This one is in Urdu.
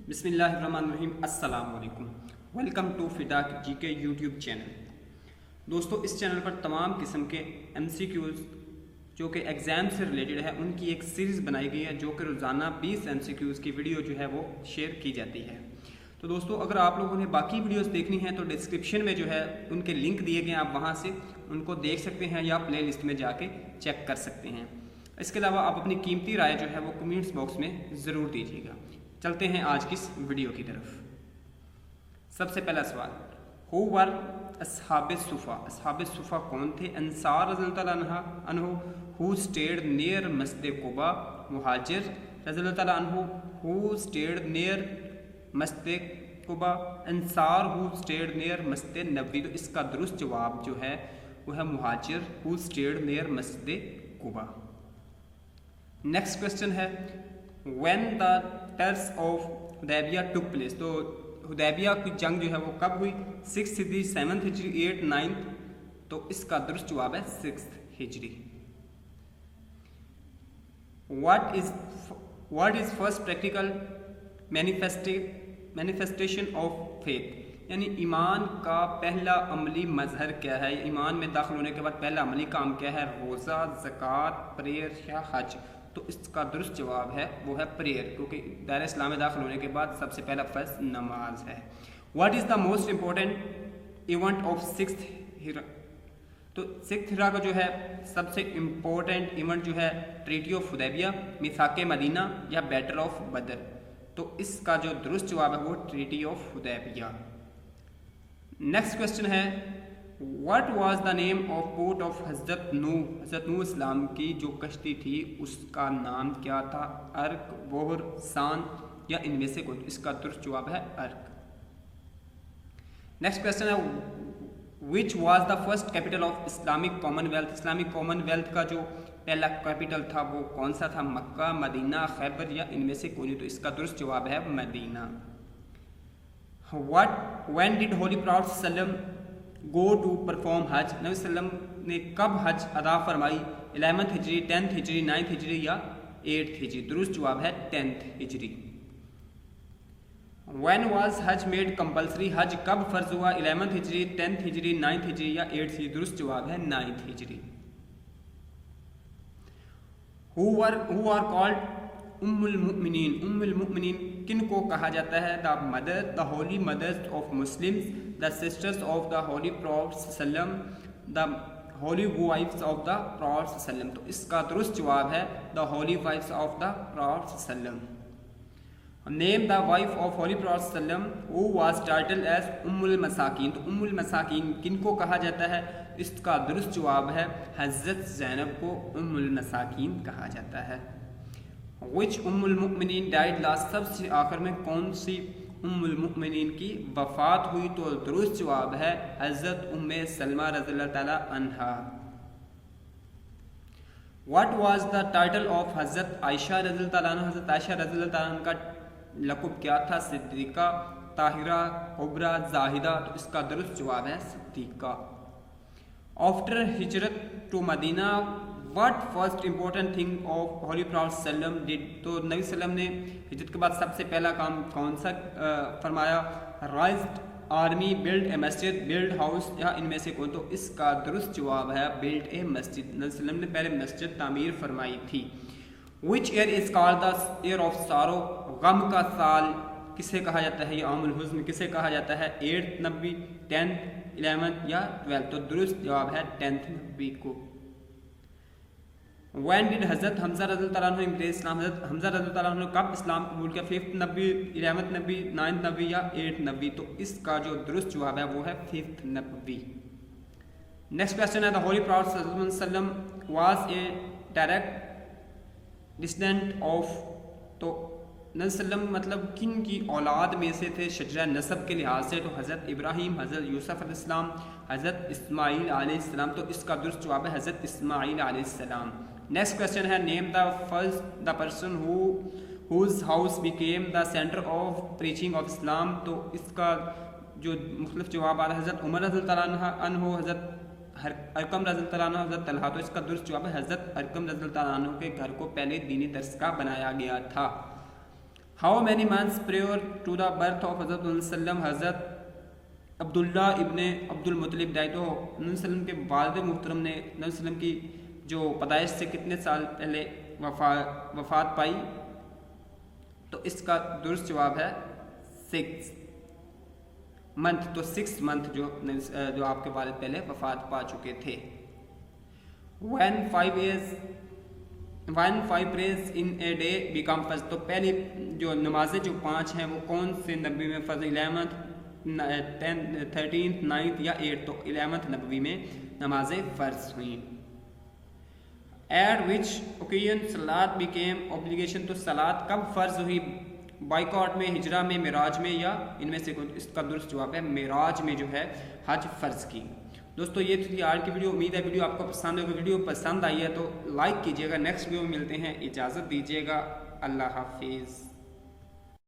بسم اللہ الرحمن الرحیم. السلام علیکم. ویلکم ٹو فدا جی کے یوٹیوب چینل. دوستو اس چینل پر تمام قسم کے MCQs جو کہ ایگزام سے ریلیٹڈ ہے ان کی ایک سیریز بنائی گئی ہے جو کہ روزانہ 20 MCQs کی ویڈیو جو ہے وہ شیئر کی جاتی ہے. تو دوستو اگر آپ لوگوں نے باقی ویڈیوز دیکھنی ہیں تو ڈسکرپشن میں جو ہے ان کے لنک دیے گئے ہیں, آپ وہاں سے ان کو دیکھ سکتے ہیں یا پلے لسٹ میں جا کے چیک کر سکتے ہیں. اس کے علاوہ آپ اپنی قیمتی رائے جو ہے وہ کمنٹس باکس میں ضرور دیجیے گا. چلتے ہیں آج کی اس ویڈیو کی طرف. سب سے پہلا سوال, ہو ور اصحاب صفا. اصحاب صفا کون تھے؟ انصار رضی اللہ تعالیٰ عنہ ہو اسٹیڈ نیئر مسجد قباء. مہاجر رضی اللہ تعالیٰ عنہ ہو اسٹیڈ نیئر مسجد قباء. انصار ہو اسٹیڈ نیئر مسجد نبوی. تو اس کا درست جواب جو ہے وہ ہے مہاجر ہو اسٹیڈ نیئر مسجد قباء. نیکسٹ کوشچن ہے when the truce of Hudaibiya took place. تو حدیبیہ کی جنگ جو ہے وہ کب ہوئی؟ 6 ہجری, 7 ہجری, 8, 9. تو اس کا درست جواب ہے 6 ہجری. What is first practical manifestation of faith. یعنی ایمان کا پہلا عملی مظہر کیا ہے؟ ایمان میں داخل ہونے کے بعد پہلا عملی کام کیا ہے؟ روزہ, زکوٰۃ, پریئر یا حج. تو اس کا درست جواب ہے وہ ہے پریئر, کیونکہ دائرہ اسلام میں داخل ہونے کے بعد سب سے پہلا فرض نماز ہے. What is the most important event of 6th ہجری. تو 6th ہجری کا جو ہے سب سے امپورٹنٹ ایونٹ جو ہے ٹریٹی آف حدیبیہ, میثاق مدینہ یا بیٹل آف بدر. تو اس کا جو درست جواب ہے وہ treaty of Hudaybiyyah. Next question ہے what was the name of boat of حضرت نوح. حضرت نوح اسلام کی جو کشتی تھی اس کا نام کیا تھا؟ ارک, بحر, سان یا ان میں سے کوئی. اس کا درست جواب ہے ارک. نیکسٹ کوشچن ہے which was the first capital of Islamic common wealth. Islamic common wealth کا جو پہلا کیپٹل تھا وہ کون سا تھا؟ مکہ, مدینہ, خیبر یا ان میں سے کوئی. تو اس کا درست جواب ہے مدینہ. when did holy prophet sallam go to perform حج. نبی صلی اللہ علیہ وسلم نے کب حج ادا فرمائی؟ 11th ہجری, 10th ہجری, 9th ہجری یا 8th ہجری. درست جواب ہے 10th ہجری. when was Hajj made compulsory. حج کب فرض ہوا؟ 11th ہجری, 10th ہجری, 9th ہجری یا 8th ہجری. درست جواب ہے 9th ہجری. who are called ام المؤمنین. ام المؤمنین کن کو کہا جاتا ہے؟ The mother, the holy mothers of Muslims, the sisters of the holy prophet وسلم, the holy wives of the prophet وسلم. تو اس کا درست جواب ہے the holy wives of the prophet وسلم. Name the wife of holy prophet وسلم ہو واز ٹائٹل ایز ام المساکین. تو ام المساکین کن کو کہا جاتا ہے؟ اس کا درست جواب ہے حضرت زینب کو ام المساکین کہا جاتا ہے. وچ ام المؤمنین ڈائڈ لاسٹ. سب سے آخر میں کون سی ام المؤمنین کی وفات ہوئی؟ تو درست جواب ہے حضرت ام سلمہ رضی اللہ تعالی عنہا. What was the title of حضرت عائشہ رضی اللہ تعالیٰ عنہ. حضرت عائشہ رضی اللہ تعالیٰ عنہ کا لقب کیا تھا؟ صدیقہ, طاہرہ, کبریٰ, زاہدہ. تو اس کا درست جواب ہے صدیقہ. آفٹر ہجرت to Medina what first important thing of holy prophet وسلم ڈیڈ. تو نبی صلی اللہ علیہ وسلم نے ہجرت کے بعد سب سے پہلا کام کون سا فرمایا؟ رائزڈ army, build a Masjid, blood house یا ان میں سے کوئی. تو اس کا درست جواب ہے بلڈ اے مسجد. نبی صلی اللہ علیہ وسلم نے پہلے مسجد تعمیر فرمائی تھی. Which year is called the year of sorrow. غم کا سال کسے کہا جاتا ہے؟ یہ عام الحزن کسے کہا جاتا ہے؟ 8th نبوی, 10th, 11th یا 12th. تو درست جواب ہے 10th نبوی کو. when did حضرت حمزہ رضی اللہ تعالیٰ عنہ embrace اسلام. حضرت حمزہ رضی اللہ تعالیٰ عنہ کب اسلام قبول کیا؟ 5th نبوی, 11th نبوی, 9th نبوی یا 8th نبوی. تو اس کا جو درست جواب ہے وہ ہے 5th نبوی. نیکسٹ کوشچن ہے دا ہولی پروفٹ صلی اللہ علیہ وسلم was a direct distant of. تو نبی صلی اللہ علیہ وسلم مطلب کن کی اولاد میں سے تھے شجرہ نسب کے لحاظ سے؟ تو حضرت ابراہیم, حضرت یوسف علیہ السلام, حضرت اسماعیل علیہ السلام. تو اس کا درست جواب ہے حضرت اسماعیل علیہ السلام. نیکسٹ کوشچن ہے name the person whose house became the centre of preaching of Islam. تو اس کا جو مختلف جوابات حضرت عمر رضی اللہ عنہ, حضرت ارقم رضی اللہ عنہ, حضرت طلحہ. تو اس کا درست جواب ہے حضرت ارقم رضی اللہ عنہ کے گھر کو پہلے دینی درس کا بنایا گیا تھا. How many months prior to the birth of حضرت وسلم، حضرت عبداللہ ابن عبد المطلب ڈائے، تو نبی وسلم کے والد محترم نے نبی وسلم کی جو پیدائش سے کتنے سال پہلے وفات پائی؟ تو اس کا درست جواب ہے 6 منتھ، تو 6 منتھ جو آپ کے والد پہلے وفات پا چکے تھے۔ when 5 prayers in a day become فرض، تو پہلی جو نمازیں جو 5 ہیں وہ کون سے نبوی میں فرض؟ 11th 13th 9th یا 8th، تو 11th نبوی میں نمازیں فرض ہوئیں۔ at which occasion salad became obligation، تو سلاد کب فرض ہوئی؟ بائیکاٹ میں، ہجرہ میں، معراج میں، یا ان میں سے کچھ؟ اس کا درست جواب ہے معراج میں جو ہے حج فرض کی۔ دوستو یہ تھی آج کی ویڈیو، امید ہے ویڈیو آپ کو پسند ہوگی۔ ویڈیو پسند آئی ہے تو لائک کیجیے گا، نیکسٹ ویڈیو میں ملتے ہیں، اجازت دیجیے گا، اللہ حافظ۔